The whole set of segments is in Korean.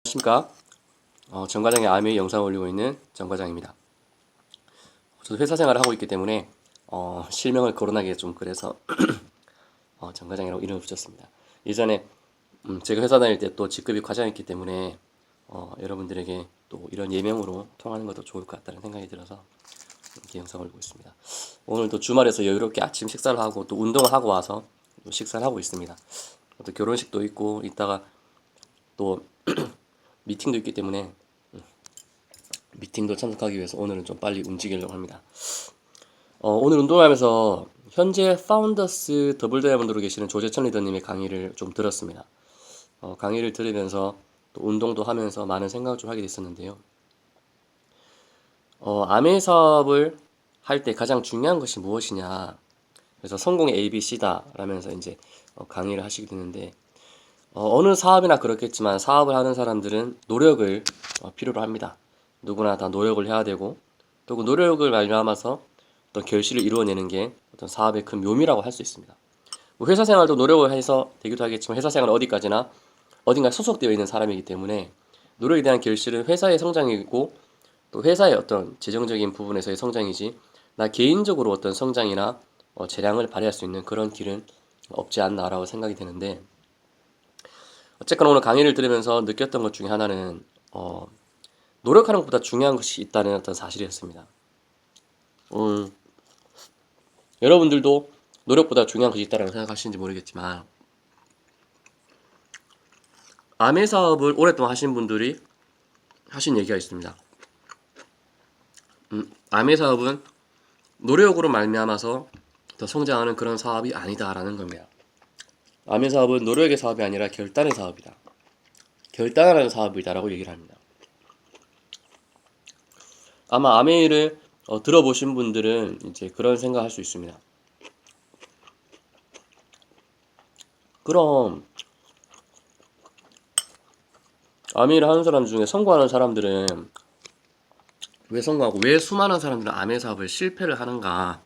안녕하십니까. 정과장의 아메이 영상을 올리고 있는 정과장입니다. 저도 회사 생활을 하고 있기 때문에 실명을 거론하기가 좀 그래서 정과장이라고 이름을 붙였습니다. 예전에 제가 회사 다닐 때 또 직급이 과장이었기 때문에 여러분들에게 또 이런 예명으로 통하는 것도 좋을 것 같다는 생각이 들어서 이렇게 영상을 올리고 있습니다. 오늘도 주말에서 여유롭게 아침 식사를 하고 또 운동을 하고 와서 또 식사를 하고 있습니다. 또 결혼식도 있고 이따가 또 미팅도 있기 때문에 미팅도 참석하기 위해서 오늘은 좀 빨리 움직이려고 합니다. 오늘 운동하면서 현재 파운더스 더블 다이아몬드로 계시는 조재천 리더님의 강의를 좀 들었습니다. 강의를 들으면서 또 운동도 하면서 많은 생각을 좀 하게 됐었는데요. 아메 사업을 할 때 가장 중요한 것이 무엇이냐. 그래서 성공의 ABC다 라면서 이제 강의를 하시게 되는데 어느 사업이나 그렇겠지만 사업을 하는 사람들은 노력을 필요로 합니다. 누구나 다 노력을 해야 되고 또 그 노력을 말미암아서 어떤 결실을 이루어내는 게 어떤 사업의 큰 묘미라고 할 수 있습니다. 뭐 회사 생활도 노력을 해서 되기도 하겠지만 회사 생활은 어디까지나 어딘가 소속되어 있는 사람이기 때문에 노력에 대한 결실은 회사의 성장이고 또 회사의 어떤 재정적인 부분에서의 성장이지 나 개인적으로 어떤 성장이나 재량을 발휘할 수 있는 그런 길은 없지 않나라고 생각이 되는데 어쨌거나 오늘 강의를 들으면서 느꼈던 것 중에 하나는 노력하는 것보다 중요한 것이 있다는 어떤 사실이었습니다. 여러분들도 노력보다 중요한 것이 있다고 생각하시는지 모르겠지만 아메 사업을 오랫동안 하신 분들이 하신 얘기가 있습니다. 아메 사업은 노력으로 말미암아서 더 성장하는 그런 사업이 아니다라는 겁니다. 아메 사업은 노력의 사업이 아니라 결단의 사업이다. 결단하는 사업이다라고 얘기를 합니다. 아마 아메이를 들어보신 분들은 이제 그런 생각할 수 있습니다. 그럼 아메이를 하는 사람 중에 성공하는 사람들은 왜 성공하고 왜 수많은 사람들은 아메 사업을 실패를 하는가?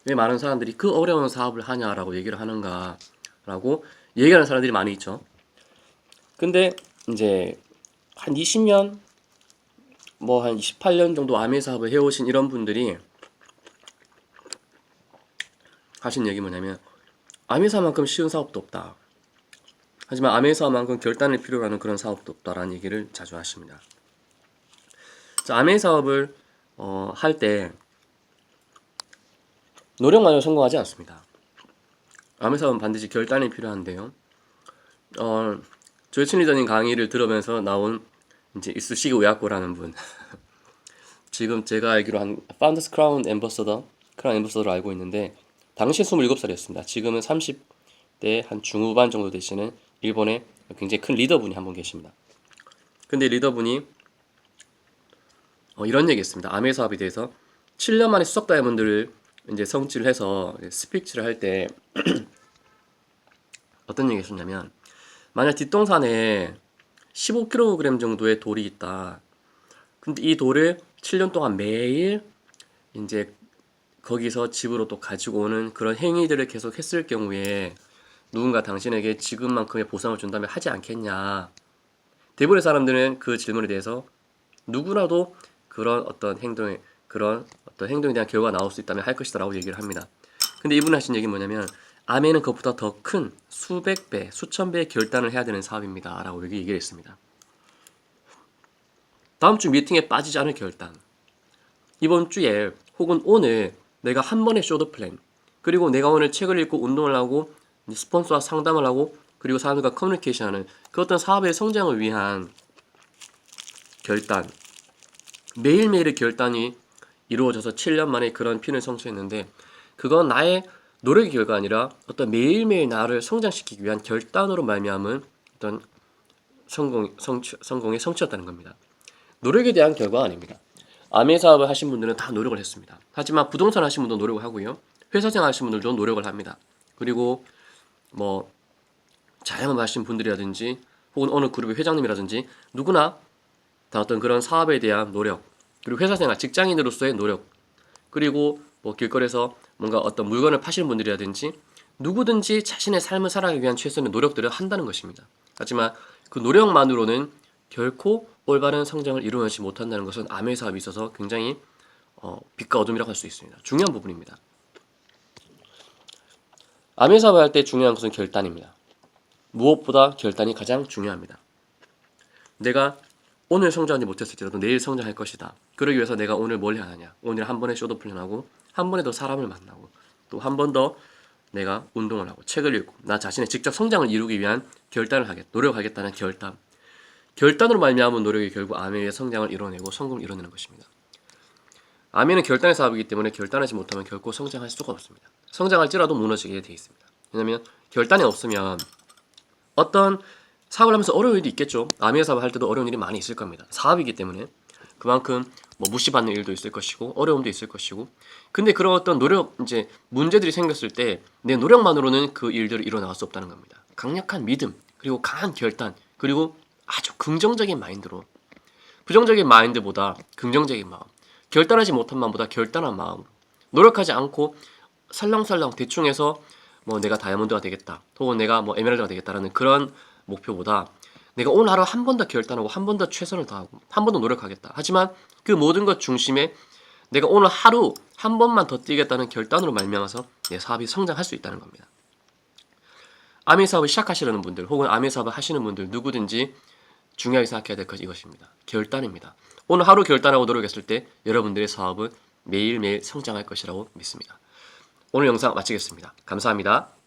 왜 많은 사람들이 그 어려운 사업을 하냐라고 얘기를 하는가라고 얘기하는 사람들이 많이 있죠. 근데 이제 한 20년 뭐 한 28년 정도 아메 사업을 해오신 이런 분들이 하신 얘기 뭐냐면 아메 사업만큼 쉬운 사업도 없다. 하지만 아메 사업만큼 결단을 필요로 하는 그런 사업도 없다라는 얘기를 자주 하십니다. 자, 아메 사업을 할 때 노력만으로 성공하지 않습니다. 아메 사업은 반드시 결단이 필요한데요. 조혜춘 리더님 강의를 들으면서 나온 이제 이쑤시개 우야꼬라는 분 지금 제가 알기로 한 파운더스 크라운 엠버서더로 알고 있는데 당시 27살이었습니다. 지금은 30대 한 중후반 정도 되시는 일본의 굉장히 큰 리더분이 한 분 계십니다. 근데 리더분이 이런 얘기했습니다. 아메 사업에 대해서 7년 만에 수석 다이아몬드를 이제 성취를 해서 스피치를 할 때 어떤 얘기 했었냐면 만약 뒷동산에 15kg 정도의 돌이 있다. 근데 이 돌을 7년 동안 매일 이제 거기서 집으로 또 가지고 오는 그런 행위들을 계속 했을 경우에 누군가 당신에게 지금만큼의 보상을 준다면 하지 않겠냐. 대부분의 사람들은 그 질문에 대해서 누구라도 그런 어떤 행동에 대한 결과가 나올 수 있다면 할 것이다라고 얘기를 합니다. 근데 이분이 하신 얘기는 뭐냐면 아메는 그것보다 더 큰 수백 배, 수천 배의 결단을 해야 되는 사업입니다. 라고 얘기를 했습니다. 다음 주 미팅에 빠지지 않을 결단. 이번 주에 혹은 오늘 내가 한 번의 쇼드 플랜 그리고 내가 오늘 책을 읽고 운동을 하고 스폰서와 상담을 하고 그리고 사람들과 커뮤니케이션하는 그 어떤 사업의 성장을 위한 결단 매일매일의 결단이 이루어져서 7년 만에 그런 핀을 성취했는데 그건 나의 노력의 결과 아니라 어떤 매일매일 나를 성장시키기 위한 결단으로 말미암은 어떤 성공의 성취였다는 겁니다. 노력에 대한 결과가 아닙니다. 아메 사업을 하신 분들은 다 노력을 했습니다. 하지만 부동산 하신 분도 노력을 하고요. 회사 생활 하신 분들도 노력을 합니다. 그리고 뭐 자영업 하신 분들이라든지 혹은 어느 그룹의 회장님이라든지 누구나 다 어떤 그런 사업에 대한 노력 그리고 회사 생활 직장인으로서의 노력 그리고 뭐 길거리에서 뭔가 어떤 물건을 파시는 분들이라든지 누구든지 자신의 삶을 살아가기 위한 최선의 노력들을 한다는 것입니다. 하지만 그 노력만으로는 결코 올바른 성장을 이루어내지 못한다는 것은 아메 사업에 있어서 굉장히 빛과 어둠이라고 할 수 있습니다. 중요한 부분입니다. 아메 사업을 할 때 중요한 것은 결단입니다. 무엇보다 결단이 가장 중요합니다. 내가 오늘 성장하지 못했을지라도 내일 성장할 것이다. 그러기 위해서 내가 오늘 뭘 해야 하냐. 오늘 한 번에 쇼도 훈련하고 한 번에 더 사람을 만나고 또 한 번 더 내가 운동을 하고 책을 읽고 나 자신의 직접 성장을 이루기 위한 결단을 노력하겠다는 결단. 결단으로 말미암은 노력이 결국 아메의 성장을 이뤄내고 성공을 이뤄내는 것입니다. 아메는 결단의 사업이기 때문에 결단하지 못하면 결코 성장할 수가 없습니다. 성장할지라도 무너지게 돼 있습니다. 왜냐하면 결단이 없으면 어떤 사업을 하면서 어려운 일도 있겠죠. 아메 사업을 할 때도 어려운 일이 많이 있을 겁니다. 사업이기 때문에 그만큼 뭐 무시받는 일도 있을 것이고 어려움도 있을 것이고 근데 그런 어떤 이제 문제들이 생겼을 때 내 노력만으로는 그 일들을 이뤄나갈 수 없다는 겁니다. 강력한 믿음 그리고 강한 결단 그리고 아주 긍정적인 마인드로 부정적인 마인드보다 긍정적인 마음 결단하지 못한 마음보다 결단한 마음으로 노력하지 않고 살랑살랑 대충 해서 뭐 내가 다이아몬드가 되겠다 혹은 내가 뭐 에메랄드가 되겠다라는 그런 목표보다 내가 오늘 하루 한 번 더 결단하고 한 번 더 최선을 다하고 한 번 더 노력하겠다. 하지만 그 모든 것 중심에 내가 오늘 하루 한 번만 더 뛰겠다는 결단으로 말미암아서 내 사업이 성장할 수 있다는 겁니다. 아메 사업을 시작하시려는 분들 혹은 아메 사업을 하시는 분들 누구든지 중요하게 생각해야 될 것이 이것입니다. 결단입니다. 오늘 하루 결단하고 노력했을 때 여러분들의 사업은 매일매일 성장할 것이라고 믿습니다. 오늘 영상 마치겠습니다. 감사합니다.